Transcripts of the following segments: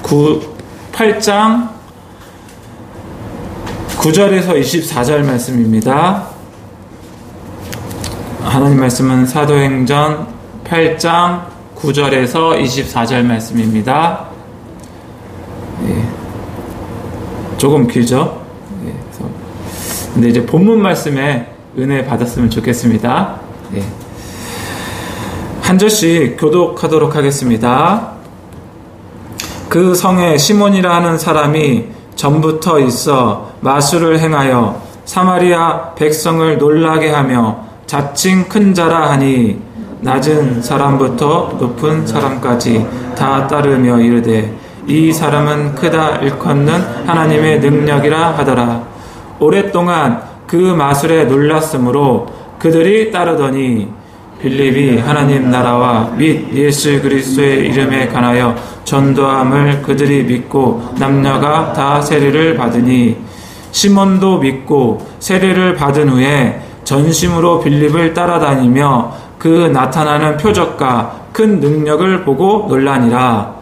8장 9절에서 24절 말씀입니다. 하나님 말씀은 사도행전 8장 9절에서 24절 말씀입니다. 예, 조금 길죠? 예, 근데 이제 본문 말씀에 은혜 받았으면 좋겠습니다. 예. 한 절씩 교독하도록 하겠습니다. 그 성에 시몬이라 하는 사람이 전부터 있어 마술을 행하여 사마리아 백성을 놀라게 하며 자칭 큰 자라 하니 낮은 사람부터 높은 사람까지 다 따르며 이르되 이 사람은 크다 일컫는 하나님의 능력이라 하더라. 오랫동안 그 마술에 놀랐으므로 그들이 따르더니 빌립이 하나님 나라와 및 예수 그리스도의 이름에 관하여 전도함을 그들이 믿고 남녀가 다 세례를 받으니 시몬도 믿고 세례를 받은 후에 전심으로 빌립을 따라다니며 그 나타나는 표적과 큰 능력을 보고 놀라니라.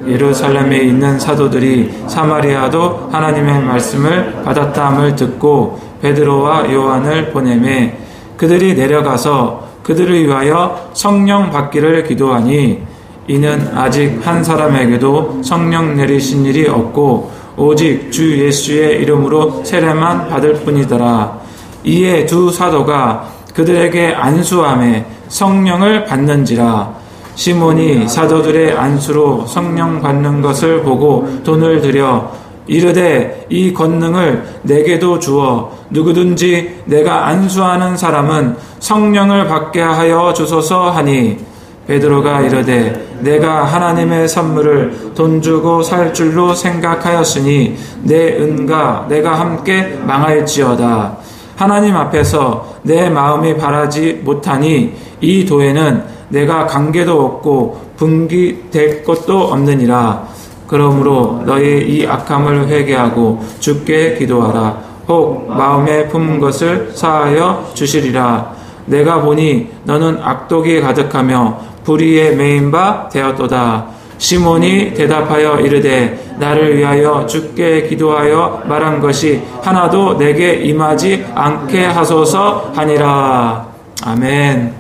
예루살렘에 있는 사도들이 사마리아도 하나님의 말씀을 받았다함을 듣고 베드로와 요한을 보내매 그들이 내려가서 그들을 위하여 성령 받기를 기도하니 이는 아직 한 사람에게도 성령 내리신 일이 없고 오직 주 예수의 이름으로 세례만 받을 뿐이더라. 이에 두 사도가 그들에게 안수함에 성령을 받는지라. 시몬이 사도들의 안수로 성령 받는 것을 보고 돈을 들여 이르되 이 권능을 내게도 주어 누구든지 내가 안수하는 사람은 성령을 받게 하여 주소서 하니 베드로가 이르되 내가 하나님의 선물을 돈 주고 살 줄로 생각하였으니 내 은과 내가 함께 망할지어다. 하나님 앞에서 내 마음이 바라지 못하니 이 도에는 내가 관계도 없고 분기될 것도 없느니라. 그러므로 너의 이 악함을 회개하고 주께 기도하라. 혹 마음에 품은 것을 사하여 주시리라. 내가 보니 너는 악독이 가득하며 불의에 매인 바 되었도다. 시몬이 대답하여 이르되 나를 위하여 주께 기도하여 말한 것이 하나도 내게 임하지 않게 하소서 하니라. 아멘.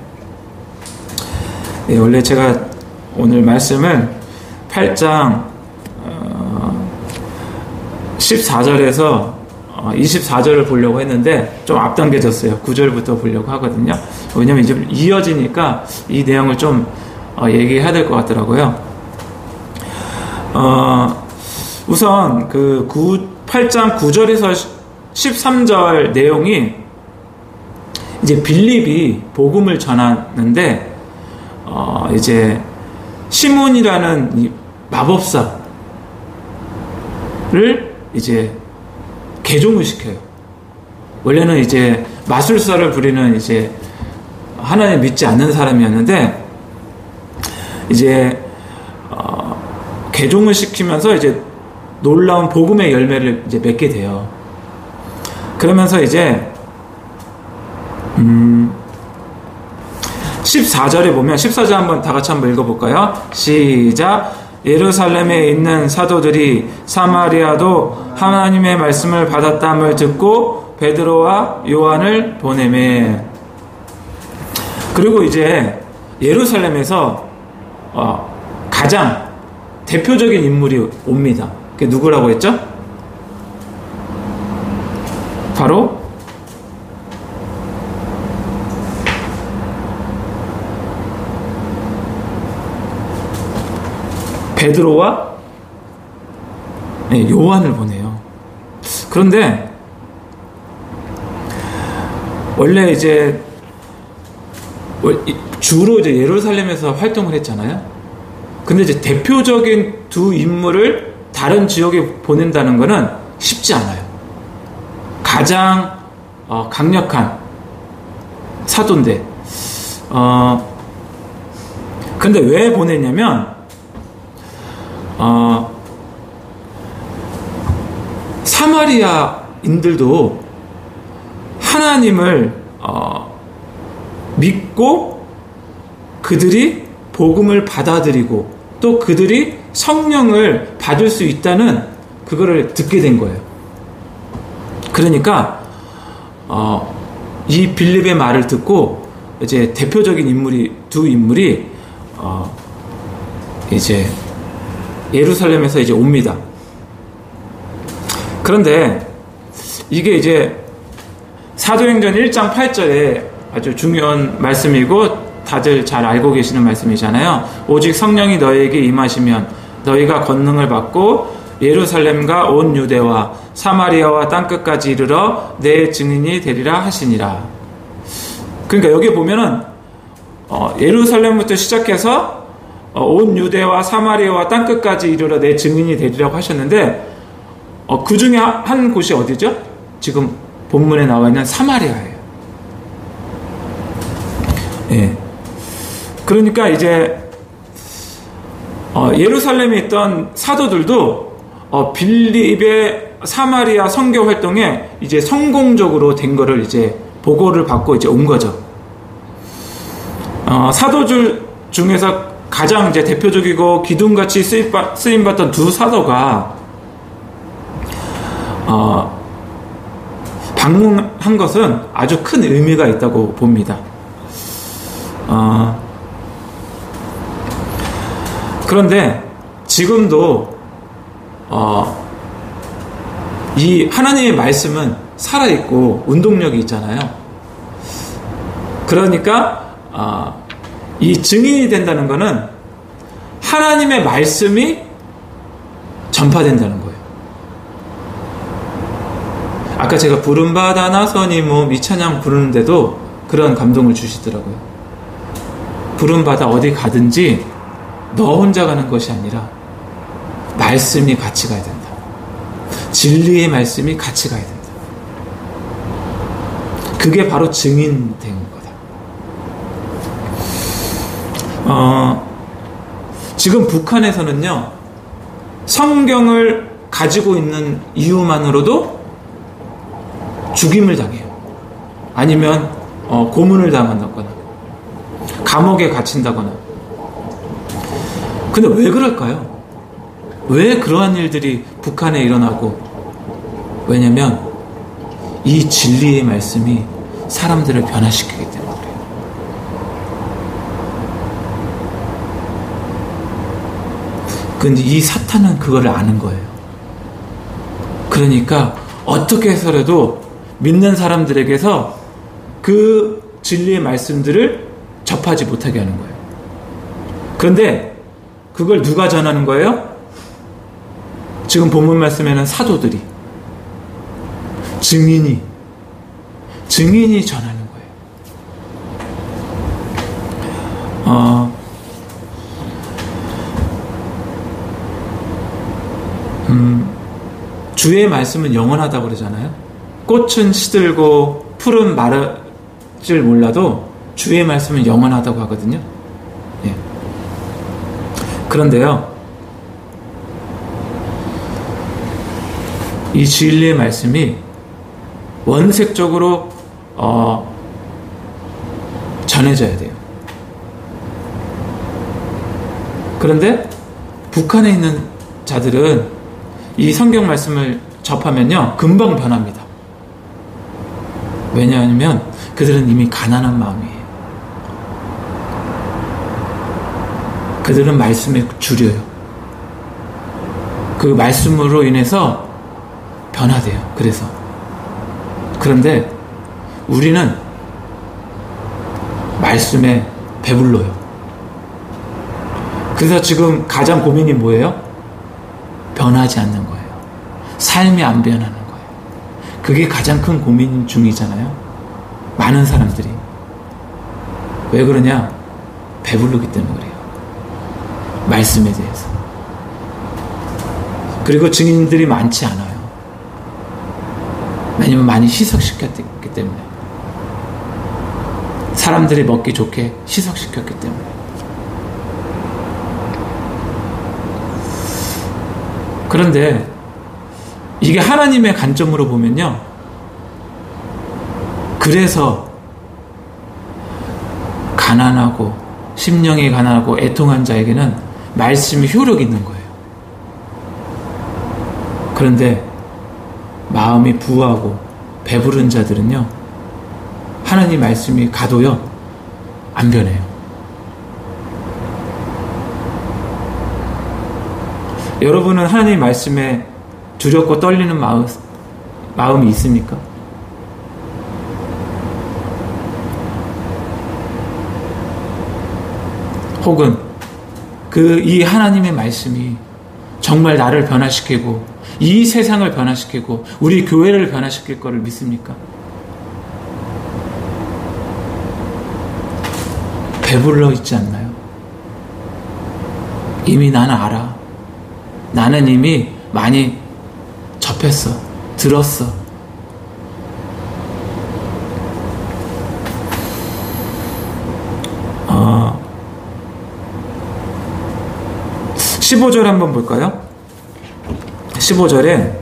네, 원래 제가 오늘 말씀을 8장 14절에서 24절을 보려고 했는데 좀 앞당겨졌어요. 9절부터 보려고 하거든요. 왜냐면 이제 이어지니까 이 내용을 좀 얘기해야 될 것 같더라고요. 우선 그 8장 9절에서 13절 내용이 이제 빌립이 복음을 전하는데 이제 시몬이라는 이 마법사를 이제 개종을 시켜요. 원래는 이제 마술사를 부리는 이제 하나님 믿지 않는 사람이었는데 이제 개종을 시키면서 이제 놀라운 복음의 열매를 이제 맺게 돼요. 그러면서 이제 14절에 보면 14절 한번 다 같이 한번 읽어볼까요? 시작. 예루살렘에 있는 사도들이 사마리아도 하나님의 말씀을 받았다함을 듣고 베드로와 요한을 보내매. 그리고 이제 예루살렘에서 가장 대표적인 인물이 옵니다. 그게 누구라고 했죠? 바로 베드로와 요한을 보내요. 그런데 원래 이제 주로 이제 예루살렘에서 활동을 했잖아요. 근데 이제 대표적인 두 인물을 다른 지역에 보낸다는 것은 쉽지 않아요. 가장 강력한 사도인데 근데 왜 보냈냐면 사마리아인들도 하나님을 믿고 그들이 복음을 받아들이고 또 그들이 성령을 받을 수 있다는 그거를 듣게 된 거예요. 그러니까 이 빌립의 말을 듣고 이제 대표적인 인물이 두 인물이 이제 예루살렘에서 이제 옵니다. 그런데 이게 이제 사도행전 1장 8절에 아주 중요한 말씀이고 다들 잘 알고 계시는 말씀이잖아요. 오직 성령이 너희에게 임하시면 너희가 권능을 받고 예루살렘과 온 유대와 사마리아와 땅끝까지 이르러 내 증인이 되리라 하시니라. 그러니까 여기 보면은 예루살렘부터 시작해서 온 유대와 사마리아와 땅끝까지 이르러 내 증인이 되리라고 하셨는데 그 중에 한 곳이 어디죠? 지금 본문에 나와 있는 사마리아예요. 예. 그러니까 이제 예루살렘에 있던 사도들도 빌립의 사마리아 선교 활동에 이제 성공적으로 된 거를 이제 보고를 받고 이제 온 거죠. 사도들 중에서 가장 이제 대표적이고 기둥같이 쓰임받던 두 사도가 방문한 것은 아주 큰 의미가 있다고 봅니다. 그런데 지금도 이 하나님의 말씀은 살아있고 운동력이 있잖아요. 그러니까 이 증인이 된다는 것은 하나님의 말씀이 전파된다는 거예요. 아까 제가 부름받아 나서니 이 찬양 부르는데도 그런 감동을 주시더라고요. 부름받아 어디 가든지 너 혼자 가는 것이 아니라 말씀이 같이 가야 된다. 진리의 말씀이 같이 가야 된다. 그게 바로 증인 된 거다. 지금 북한에서는요, 성경을 가지고 있는 이유만으로도 죽임을 당해요. 아니면 고문을 당한다거나 감옥에 갇힌다거나. 근데 왜 그럴까요? 왜 그러한 일들이 북한에 일어나고? 왜냐면 이 진리의 말씀이 사람들을 변화시키기 때문에 그래요. 근데 이 사탄은 그거를 아는 거예요. 그러니까 어떻게 해서라도 믿는 사람들에게서 그 진리의 말씀들을 접하지 못하게 하는 거예요. 그런데 그걸 누가 전하는 거예요? 지금 본문 말씀에는 사도들이, 증인이 전하는 거예요. 주의 말씀은 영원하다고 그러잖아요. 꽃은 시들고 풀은 마를 줄 몰라도 주의 말씀은 영원하다고 하거든요. 예. 그런데요, 이 진리의 말씀이 원색적으로 전해져야 돼요. 그런데 북한에 있는 자들은 이 성경 말씀을 접하면요, 금방 변합니다. 왜냐하면 그들은 이미 가난한 마음이에요. 그들은 말씀에 줄여요. 그 말씀으로 인해서 변화돼요. 그런데 우리는 말씀에 배불러요. 그래서 지금 가장 고민이 뭐예요? 변하지 않는 거예요. 삶이 안 변하는 거예요. 그게 가장 큰 고민 중이잖아요. 많은 사람들이. 왜 그러냐? 배부르기 때문에 그래요. 말씀에 대해서. 그리고 증인들이 많지 않아요. 왜냐면 많이 희석시켰기 때문에. 사람들이 먹기 좋게 희석시켰기 때문에. 그런데 이게 하나님의 관점으로 보면요, 그래서 가난하고 심령이 가난하고 애통한 자에게는 말씀이 효력이 있는 거예요. 그런데 마음이 부하고 배부른 자들은요, 하나님 말씀이 가도요 안 변해요. 여러분은 하나님 말씀에 두렵고 떨리는 마음이 있습니까? 혹은 이 하나님의 말씀이 정말 나를 변화시키고 이 세상을 변화시키고 우리 교회를 변화시킬 거를 믿습니까? 배불러 있지 않나요? 이미 나는 알아. 나는 이미 많이 접했어. 들었어. 어, 15절 한번 볼까요? 15절에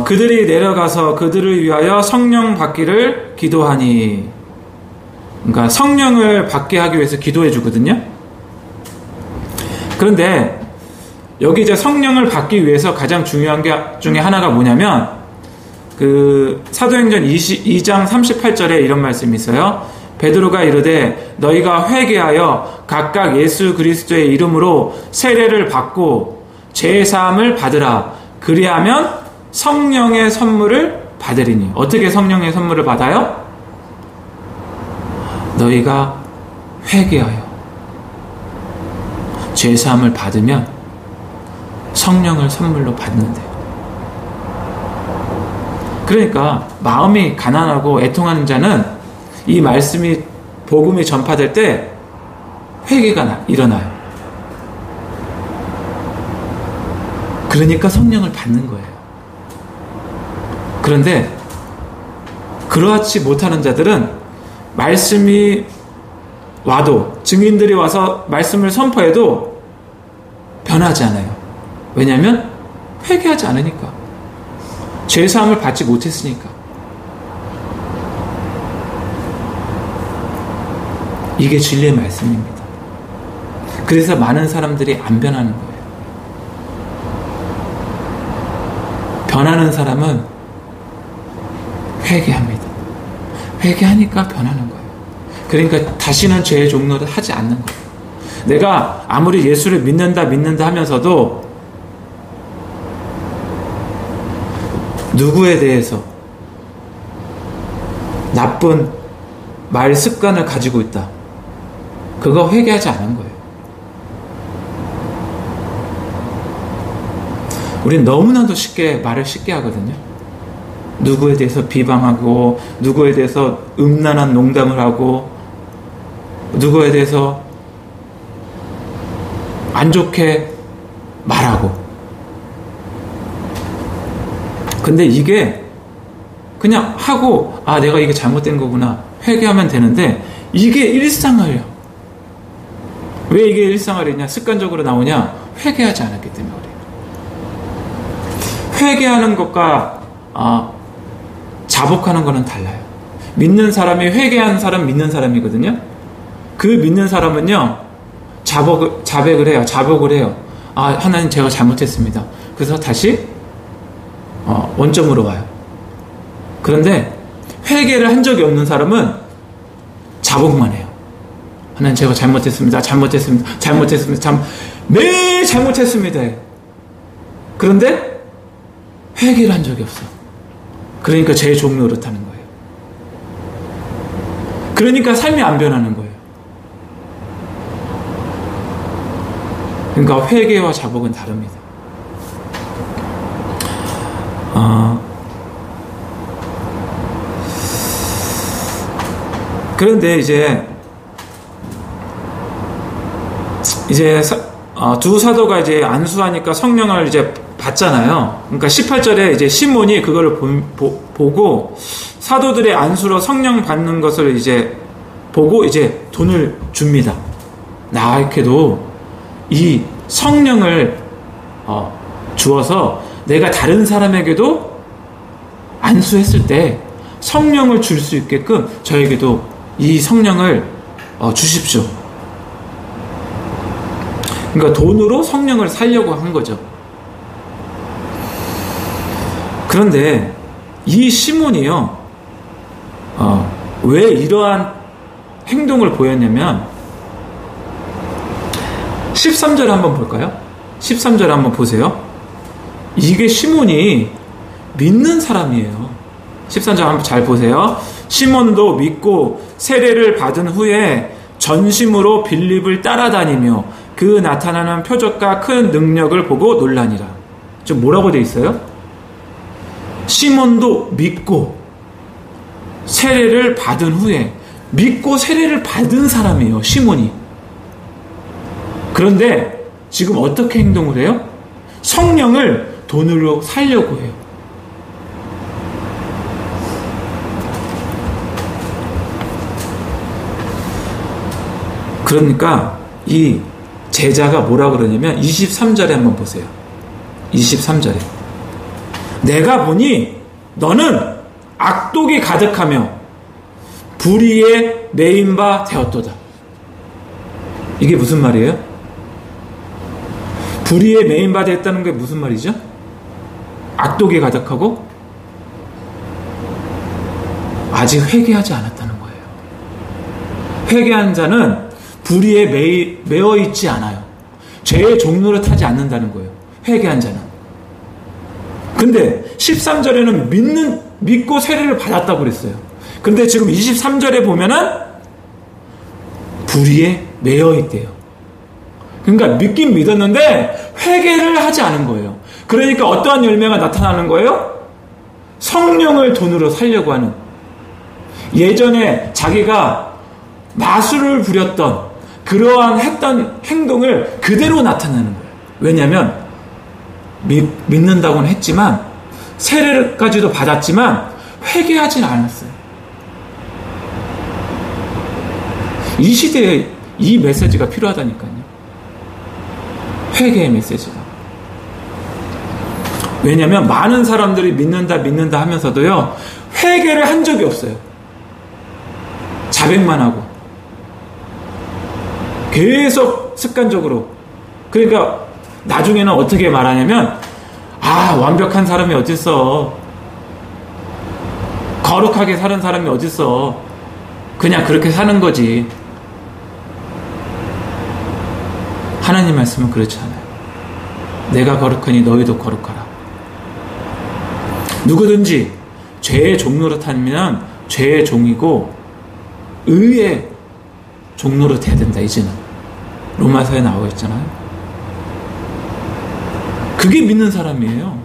그들이 내려가서 그들을 위하여 성령 받기를 기도하니, 그러니까 성령을 받게 하기 위해서 기도해 주거든요. 그런데 여기 이제 성령을 받기 위해서 가장 중요한 게 중에 하나가 뭐냐면, 사도행전 2장 38절에 이런 말씀이 있어요. 베드로가 이르되 너희가 회개하여 각각 예수 그리스도의 이름으로 세례를 받고 죄 사함을 받으라. 그리하면 성령의 선물을 받으리니. 어떻게 성령의 선물을 받아요? 너희가 회개하여 죄 사함을 받으면 성령을 선물로 받는데요. 그러니까 마음이 가난하고 애통하는 자는 이 말씀이, 복음이 전파될 때 회개가 일어나요. 그러니까 성령을 받는 거예요. 그런데 그렇지 못하는 자들은 말씀이 와도, 증인들이 와서 말씀을 선포해도 변하지 않아요. 왜냐하면 회개하지 않으니까. 죄사함을 받지 못했으니까. 이게 진리의 말씀입니다. 그래서 많은 사람들이 안 변하는 거예요. 변하는 사람은 회개합니다. 회개하니까 변하는 거예요. 그러니까 다시는 죄의 종로를 하지 않는 거예요. 내가 아무리 예수를 믿는다 하면서도 누구에 대해서 나쁜 말 습관을 가지고 있다, 그거 회개하지 않은 거예요. 우린 너무나도 말을 쉽게 하거든요. 누구에 대해서 비방하고, 누구에 대해서 음란한 농담을 하고, 누구에 대해서 안 좋게 말하고. 근데 이게 그냥 하고, 내가 이게 잘못된 거구나, 회개하면 되는데, 이게 일상화예요. 왜 이게 일상화냐, 습관적으로 나오냐? 회개하지 않았기 때문에 그래요. 회개하는 것과 자복하는 거는 달라요. 믿는 사람이, 회개하는 사람 믿는 사람이거든요. 그 믿는 사람은요, 자백을 해요. 자복을 해요. 하나님, 제가 잘못했습니다. 그래서 다시 원점으로 와요. 그런데 회개를 한 적이 없는 사람은 자복만 해요. 하나님, 제가 잘못했습니다. 매일 잘못했습니다. 그런데 회개를 한 적이 없어. 그러니까 죄의 종로를 타는 거예요. 그러니까 삶이 안 변하는 거예요. 그러니까 회개와 자복은 다릅니다. 그런데 이제 두 사도가 이제 안수하니까 성령을 이제 받잖아요. 그러니까 18절에 이제 시몬이 그거를 보고 사도들의 안수로 성령 받는 것을 이제 보고 이제 돈을 줍니다. 나에게도 이 성령을 주어서 내가 다른 사람에게도 안수했을 때 성령을 줄 수 있게끔 저에게도 이 성령을 주십시오. 그러니까 돈으로 성령을 살려고 한 거죠. 그런데 이 시몬이요, 왜 이러한 행동을 보였냐면 13절 한번 볼까요? 13절 한번 보세요. 이게 시몬이 믿는 사람이에요. 13절 한번 잘 보세요. 시몬도 믿고 세례를 받은 후에 전심으로 빌립을 따라다니며 그 나타나는 표적과 큰 능력을 보고 놀라니라. 좀 뭐라고 돼 있어요? 시몬도 믿고 세례를 받은 후에, 믿고 세례를 받은 사람이에요, 시몬이. 그런데 지금 어떻게 행동을 해요? 성령을 돈으로 살려고 해요. 그러니까 이 제자가 뭐라 그러냐면 23절에 한번 보세요. 23절에 내가 보니 너는 악독이 가득하며 불의에 매인 바 되었도다. 이게 무슨 말이에요? 불의에 매인 바 되었다는 게 무슨 말이죠? 악독이 가득하고 아직 회개하지 않았다는 거예요. 회개한 자는 불의에 매어 있지 않아요. 죄의 종로를 타지 않는다는 거예요, 회개한 자는. 근데 13절에는 믿고 세례를 받았다고 그랬어요. 근데 지금 23절에 보면은 불의에 매어 있대요. 그러니까 믿긴 믿었는데 회개를 하지 않은 거예요. 그러니까 어떠한 열매가 나타나는 거예요? 성령을 돈으로 살려고 하는, 예전에 자기가 마술을 부렸던 그러한 했던 행동을 그대로 나타내는 거예요. 왜냐하면 믿는다고는 했지만, 세례까지도 받았지만 회개하진 않았어요. 이 시대에 이 메시지가 필요하다니까요. 회개의 메시지가. 왜냐하면 많은 사람들이 믿는다 하면서도요, 회개를 한 적이 없어요. 자백만 하고 계속 습관적으로. 그러니까 나중에는 어떻게 말하냐면, 완벽한 사람이 어딨어, 거룩하게 사는 사람이 어딨어, 그냥 그렇게 사는 거지. 하나님 말씀은 그렇지 않아요. 내가 거룩하니 너희도 거룩하라. 누구든지 죄의 종로로 타면 죄의 종이고 의의 종로로 돼야 된다. 이제는 로마서에 나와 있잖아요. 그게 믿는 사람이에요.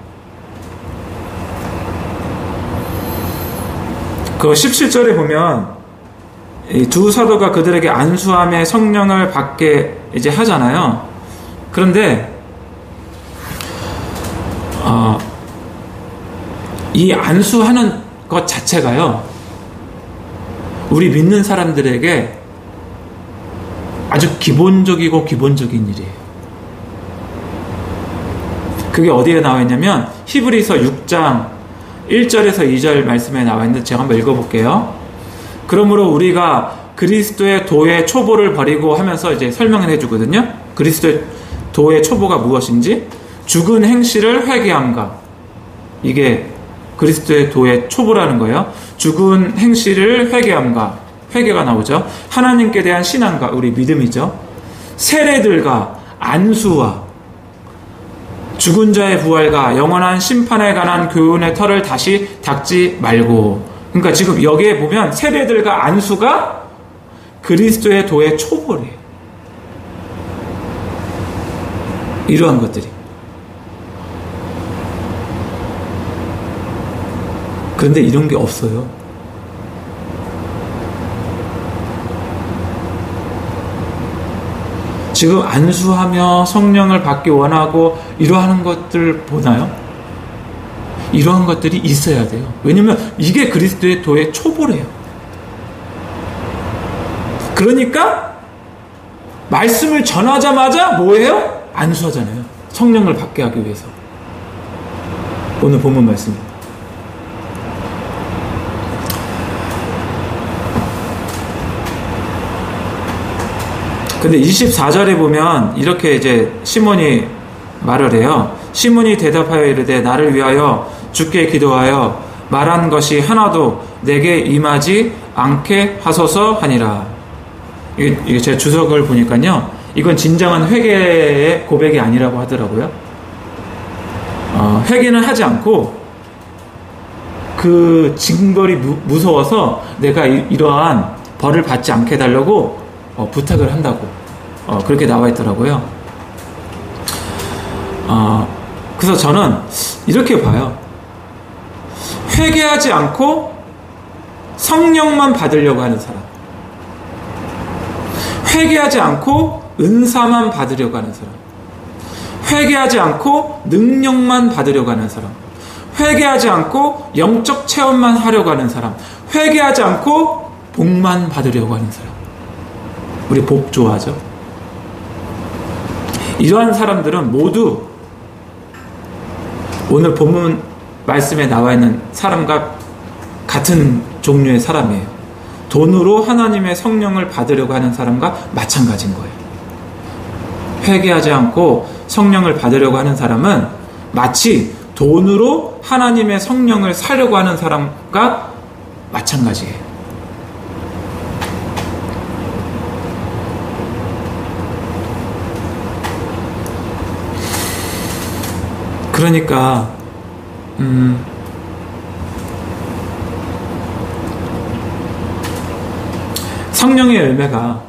그 17절에 보면 이 두 사도가 그들에게 안수함에 성령을 받게 이제 하잖아요. 그런데 이 안수하는 것 자체가요, 우리 믿는 사람들에게 아주 기본적이고 기본적인 일이에요. 그게 어디에 나와 있냐면 히브리서 6장 1절에서 2절 말씀에 나와 있는데 제가 한번 읽어볼게요. 그러므로 우리가 그리스도의 도의 초보를 버리고 하면서 이제 설명을 해주거든요. 그리스도의 도의 초보가 무엇인지, 죽은 행실을 회개함과, 이게 그리스도의 도의 초보라는 거예요. 죽은 행실을 회개함과, 회개가 나오죠. 하나님께 대한 신앙과, 우리 믿음이죠. 세례들과 안수와 죽은 자의 부활과 영원한 심판에 관한 교훈의 털을 다시 닦지 말고. 그러니까 지금 여기에 보면 세례들과 안수가 그리스도의 도의 초보래요. 이러한 것들이. 그런데 이런 게 없어요. 지금 안수하며 성령을 받기 원하고 이러한 것들 보나요? 이러한 것들이 있어야 돼요. 왜냐면 이게 그리스도의 도의 초보래요. 그러니까 말씀을 전하자마자 뭐예요? 안수하잖아요. 성령을 받게 하기 위해서. 오늘 본문 말씀입니다. 근데 24절에 보면 이렇게 이제 시몬이 말을 해요. 시몬이 대답하여 이르되 나를 위하여 주께 기도하여 말한 것이 하나도 내게 임하지 않게 하소서 하니라. 이게 제 주석을 보니까요, 이건 진정한 회개의 고백이 아니라고 하더라고요. 회개는 하지 않고 그 징벌이 무서워서 내가 이러한 벌을 받지 않게 해달라고 부탁을 한다고 그렇게 나와 있더라고요. 그래서 저는 이렇게 봐요. 회개하지 않고 성령만 받으려고 하는 사람, 회개하지 않고 은사만 받으려고 하는 사람, 회개하지 않고 능력만 받으려고 하는 사람, 회개하지 않고 영적 체험만 하려고 하는 사람, 회개하지 않고 복만 받으려고 하는 사람. 우리 복 좋아하죠? 이러한 사람들은 모두 오늘 본문 말씀에 나와 있는 사람과 같은 종류의 사람이에요. 돈으로 하나님의 성령을 받으려고 하는 사람과 마찬가지인 거예요. 회개하지 않고 성령을 받으려고 하는 사람은 마치 돈으로 하나님의 성령을 사려고 하는 사람과 마찬가지예요. 그러니까 성령의 열매가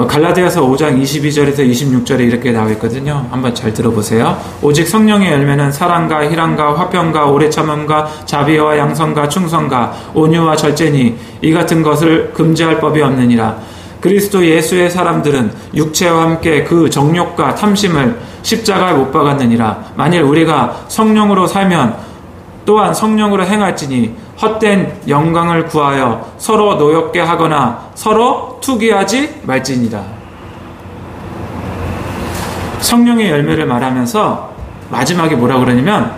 갈라디아서 5장 22절에서 26절에 이렇게 나와 있거든요. 한번 잘 들어보세요. 오직 성령의 열매는 사랑과 희락과 화평과 오래 참음과 자비와 양선과 충성과 온유와 절제니 이 같은 것을 금지할 법이 없느니라. 그리스도 예수의 사람들은 육체와 함께 그 정욕과 탐심을 십자가에 못 박았느니라. 만일 우리가 성령으로 살면 또한 성령으로 행할지니 헛된 영광을 구하여 서로 노엽게 하거나 서로 투기하지 말지니라. 성령의 열매를 말하면서 마지막에 뭐라 그러냐면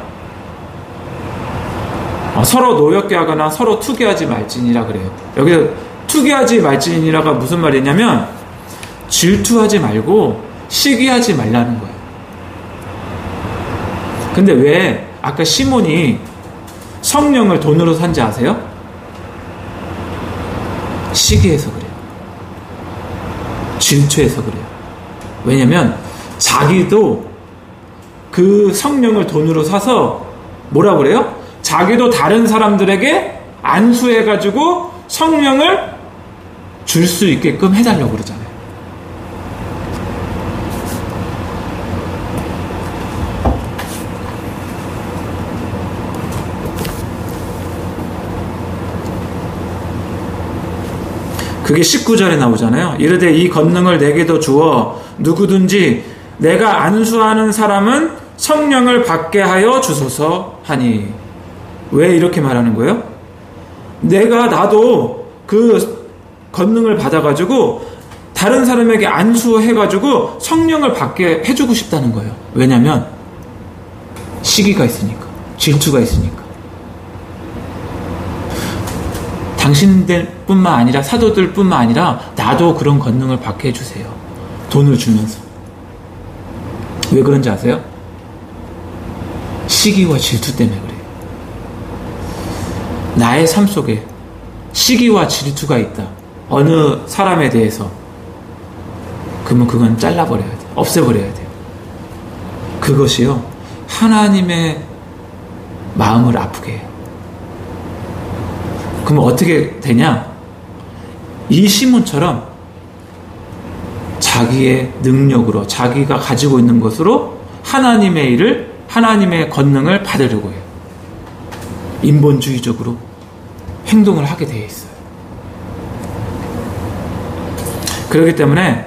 서로 노엽게 하거나 서로 투기하지 말지니라 그래요. 여기서 투기하지 말지니라가 무슨 말이냐면 질투하지 말고 시기하지 말라는 거예요. 근데 왜 아까 시몬이 성령을 돈으로 산지 아세요? 시기해서 그래요. 질투해서 그래요. 왜냐면 자기도 그 성령을 돈으로 사서 뭐라 그래요? 자기도 다른 사람들에게 안수해가지고 성령을 줄 수 있게끔 해달라고 그러잖아요. 그게 19절에 나오잖아요. 이르되 이 권능을 내게도 주어 누구든지 내가 안수하는 사람은 성령을 받게 하여 주소서 하니. 왜 이렇게 말하는 거예요? 나도 그 권능을 받아가지고 다른 사람에게 안수해가지고 성령을 받게 해주고 싶다는 거예요. 왜냐면 시기가 있으니까, 질투가 있으니까. 당신들 뿐만 아니라 사도들 뿐만 아니라 나도 그런 권능을 받게 해주세요. 돈을 주면서. 왜 그런지 아세요? 시기와 질투 때문에 그래요. 나의 삶 속에 시기와 질투가 있다. 어느 사람에 대해서. 그러면 그건 잘라버려야 돼요. 없애버려야 돼요. 그것이요, 하나님의 마음을 아프게 해요. 그럼 어떻게 되냐? 이 시몬처럼 자기의 능력으로, 자기가 가지고 있는 것으로 하나님의 일을, 하나님의 권능을 받으려고 해요. 인본주의적으로 행동을 하게 되어 있어요. 그렇기 때문에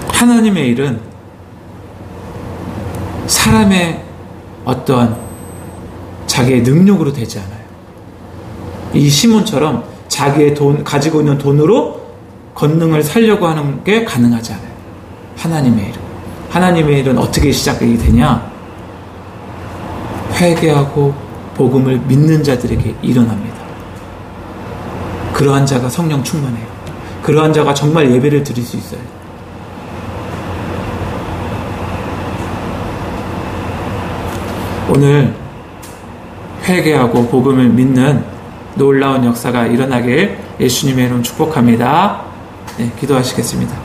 하나님의 일은 사람의 어떠한 자기의 능력으로 되지 않아요. 이 시몬처럼 자기의 가지고 있는 돈으로 권능을 살려고 하는 게 가능하지 않아요. 하나님의 일은. 하나님의 일은 어떻게 시작이 되냐? 회개하고 복음을 믿는 자들에게 일어납니다. 그러한 자가 성령 충만해요. 그러한 자가 정말 예배를 드릴 수 있어요. 오늘 회개하고 복음을 믿는 놀라운 역사가 일어나길 예수님의 이름 축복합니다. 네, 기도하시겠습니다.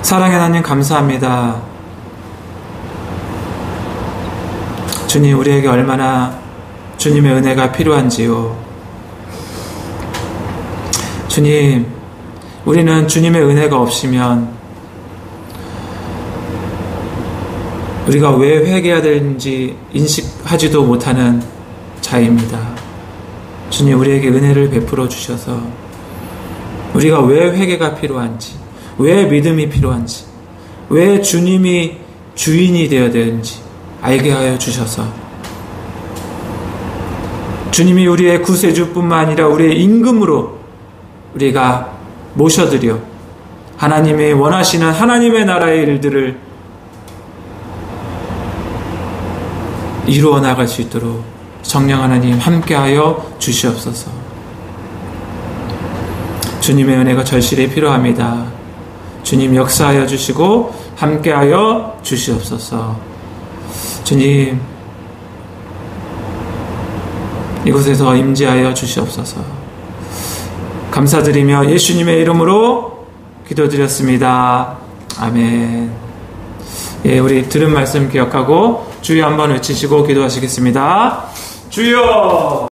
사랑의 하나님 감사합니다. 주님, 우리에게 얼마나 주님의 은혜가 필요한지요. 주님, 우리는 주님의 은혜가 없으면 우리가 왜 회개해야 되는지 인식하지도 못하는 자입니다. 주님, 우리에게 은혜를 베풀어 주셔서 우리가 왜 회개가 필요한지, 왜 믿음이 필요한지, 왜 주님이 주인이 되어야 되는지 알게 하여 주셔서 주님이 우리의 구세주뿐만 아니라 우리의 임금으로 우리가 모셔드려 하나님이 원하시는 하나님의 나라의 일들을 이루어 나갈 수 있도록 성령 하나님 함께하여 주시옵소서. 주님의 은혜가 절실히 필요합니다. 주님 역사하여 주시고 함께하여 주시옵소서. 주님, 이곳에서 임재하여 주시옵소서. 감사드리며 예수님의 이름으로 기도드렸습니다. 아멘. 예, 우리 들은 말씀 기억하고 주여 한번 외치시고 기도하시겠습니다. 주여!